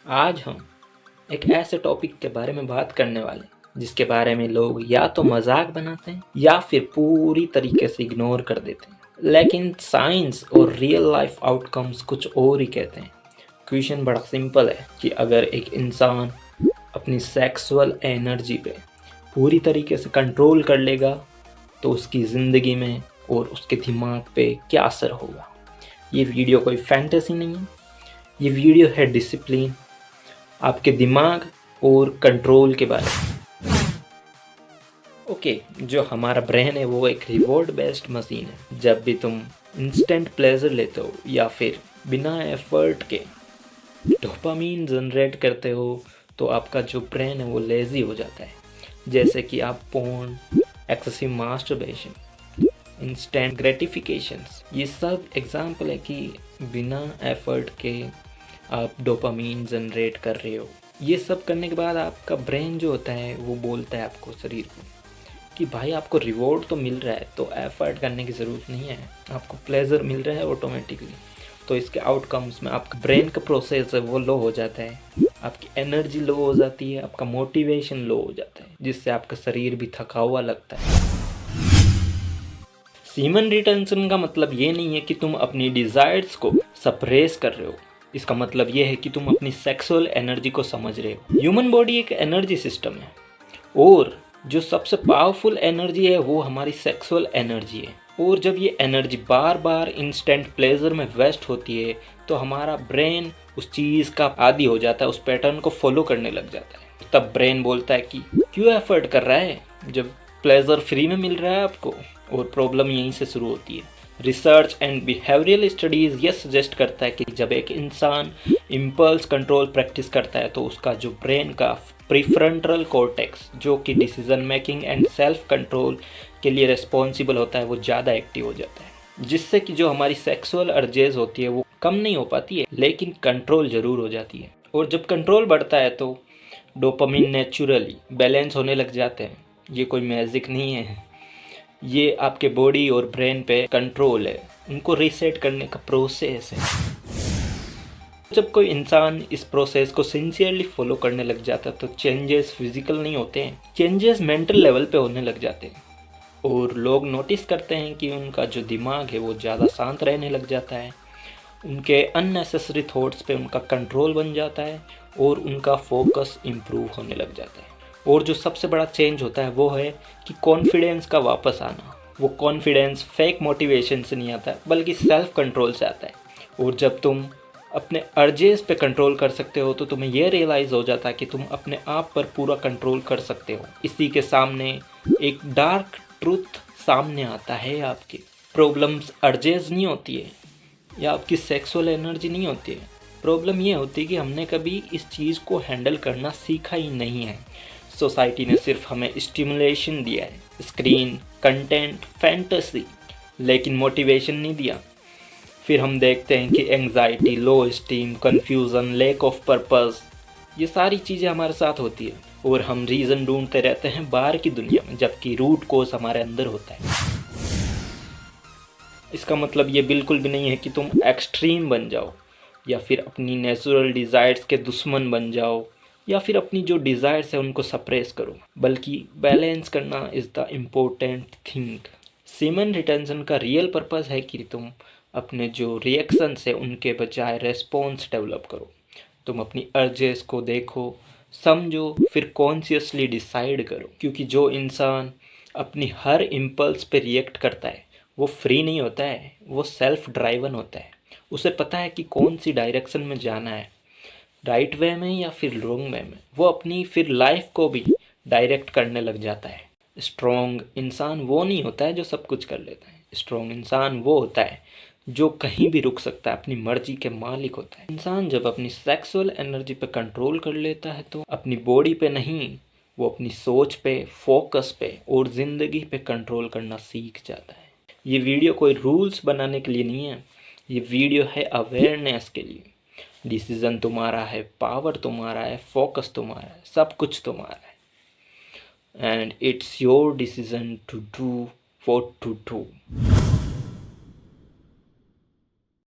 आज हम एक ऐसे टॉपिक के बारे में बात करने वाले हैं जिसके बारे में लोग या तो मजाक बनाते हैं या फिर पूरी तरीके से इग्नोर कर देते हैं, लेकिन साइंस और रियल लाइफ आउटकम्स कुछ और ही कहते हैं। क्वेश्चन बड़ा सिंपल है कि अगर एक इंसान अपनी सेक्सुअल एनर्जी पे पूरी तरीके से कंट्रोल कर लेगा तो उसकी ज़िंदगी में और उसके दिमाग पे क्या असर होगा। ये वीडियो कोई फैंटेसी नहीं है, ये वीडियो है डिसिप्लिन, आपके दिमाग और कंट्रोल के बारे में। ओके, जो हमारा ब्रेन है वो एक रिवॉर्ड बेस्ड मशीन है। जब भी तुम इंस्टेंट प्लेजर लेते हो या फिर बिना एफर्ट के डोपामीन जनरेट करते हो तो आपका जो ब्रेन है वो लेजी हो जाता है। जैसे कि आप porn, excessive masturbation, instant gratifications, ये सब एग्जाम्पल है कि बिना एफर्ट के आप डोपामीन जनरेट कर रहे हो। ये सब करने के बाद आपका ब्रेन जो होता है वो बोलता है आपको, शरीर को, कि भाई आपको रिवॉर्ड तो मिल रहा है तो एफर्ट करने की ज़रूरत नहीं है, आपको प्लेजर मिल रहा है ऑटोमेटिकली। तो इसके आउटकम्स में आपका ब्रेन का प्रोसेस है वो लो हो जाता है, आपकी एनर्जी लो हो जाती है, आपका मोटिवेशन लो हो जाता है, जिससे आपका शरीर भी थका हुआ लगता है। सीमन रिटेंशन का मतलब ये नहीं है कि तुम अपनी डिज़ायर्स को सप्रेस कर रहे हो। इसका मतलब ये है कि तुम अपनी सेक्सुअल एनर्जी को समझ रहे हो। ह्यूमन बॉडी एक एनर्जी सिस्टम है और जो सबसे पावरफुल एनर्जी है वो हमारी सेक्सुअल एनर्जी है। और जब ये एनर्जी बार बार इंस्टेंट प्लेजर में वेस्ट होती है तो हमारा ब्रेन उस चीज़ का आदी हो जाता है, उस पैटर्न को फॉलो करने लग जाता है। तब ब्रेन बोलता है कि क्यों एफर्ट कर रहा है जब प्लेजर फ्री में मिल रहा है आपको। और प्रॉब्लम यहीं से शुरू होती है। रिसर्च एंड बिहेवियरल स्टडीज़ ये सजेस्ट करता है कि जब एक इंसान इम्पल्स कंट्रोल प्रैक्टिस करता है तो उसका जो ब्रेन का प्रीफ्रंटल कॉर्टेक्स, जो कि decision making and self control के लिए रिस्पॉन्सिबल होता है, वो ज़्यादा एक्टिव हो जाता है, जिससे कि जो हमारी सेक्सुअल अर्जेज होती है वो कम नहीं हो पाती है लेकिन कंट्रोल ज़रूर हो जाती है। और जब कंट्रोल बढ़ता है तो डोपामिन नेचुरली बैलेंस होने लग जाते हैं। ये कोई मैजिक नहीं है, ये आपके बॉडी और ब्रेन पे कंट्रोल है, उनको रीसेट करने का प्रोसेस है। जब कोई इंसान इस प्रोसेस को सिंसियरली फॉलो करने लग जाता है तो चेंजेस फिजिकल नहीं होते हैं, चेंजेस मेंटल लेवल पे होने लग जाते हैं। और लोग नोटिस करते हैं कि उनका जो दिमाग है वो ज़्यादा शांत रहने लग जाता है, उनके अननेसेसरी थॉट्स पे उनका कंट्रोल बन जाता है और उनका फोकस इम्प्रूव होने लग जाता है। और जो सबसे बड़ा चेंज होता है वो है कि कॉन्फिडेंस का वापस आना। वो कॉन्फिडेंस फेक मोटिवेशन से नहीं आता बल्कि सेल्फ कंट्रोल से आता है। और जब तुम अपने अर्जेस पे कंट्रोल कर सकते हो तो तुम्हें यह रियलाइज़ हो जाता है कि तुम अपने आप पर पूरा कंट्रोल कर सकते हो। इसी के सामने एक डार्क ट्रूथ सामने आता है, आपकी प्रॉब्लम्स अर्जेस नहीं होती है या आपकी सेक्सुअल एनर्जी नहीं होती है। प्रॉब्लम ये होती है कि हमने कभी इस चीज़ को हैंडल करना सीखा ही नहीं है। सोसाइटी ने सिर्फ हमें स्टिमुलेशन दिया है, स्क्रीन, कंटेंट, फैंटेसी, लेकिन मोटिवेशन नहीं दिया। फिर हम देखते हैं कि anxiety, low esteem, confusion, lack of purpose, ये सारी चीज़ें हमारे साथ होती है और हम रीज़न ढूंढते रहते हैं बाहर की दुनिया में, जबकि रूट कोज हमारे अंदर होता है। इसका मतलब ये बिल्कुल भी नहीं है कि तुम एक्सट्रीम बन जाओ या फिर अपनी नेचुरल डिज़ायर्स के दुश्मन बन जाओ या फिर अपनी जो डिज़ायर्स है उनको सप्रेस करो, बल्कि बैलेंस करना is the important thing. Semen retention का रियल पर्पस है कि तुम अपने जो रिएक्शंस है उनके बजाय रेस्पॉन्स डेवलप करो। तुम अपनी अर्जेस को देखो, समझो, फिर कॉन्शियसली डिसाइड करो। क्योंकि जो इंसान अपनी हर इम्पल्स पे रिएक्ट करता है वो फ्री नहीं होता है, वो सेल्फ ड्राइवन होता है। उसे पता है कि कौन सी डायरेक्शन में जाना है, राइट वे में या फिर रॉन्ग वे में। वो अपनी फिर लाइफ को भी डायरेक्ट करने लग जाता है। स्ट्रॉन्ग इंसान वो नहीं होता है जो सब कुछ कर लेता है। स्ट्रॉन्ग इंसान वो होता है जो कहीं भी रुक सकता है, अपनी मर्जी के मालिक होता है। इंसान जब अपनी सेक्सुअल एनर्जी पे कंट्रोल कर लेता है तो अपनी बॉडी पे नहीं, वो अपनी सोच पे, फोकस पे और ज़िंदगी पे कंट्रोल करना सीख जाता है। ये वीडियो कोई रूल्स बनाने के लिए नहीं है, ये वीडियो है अवेयरनेस के लिए। डिसीजन तुम्हारा है, पावर तुम्हारा है, फोकस तुम्हारा है, सब कुछ तुम्हारा है। And it's your decision to do what to do.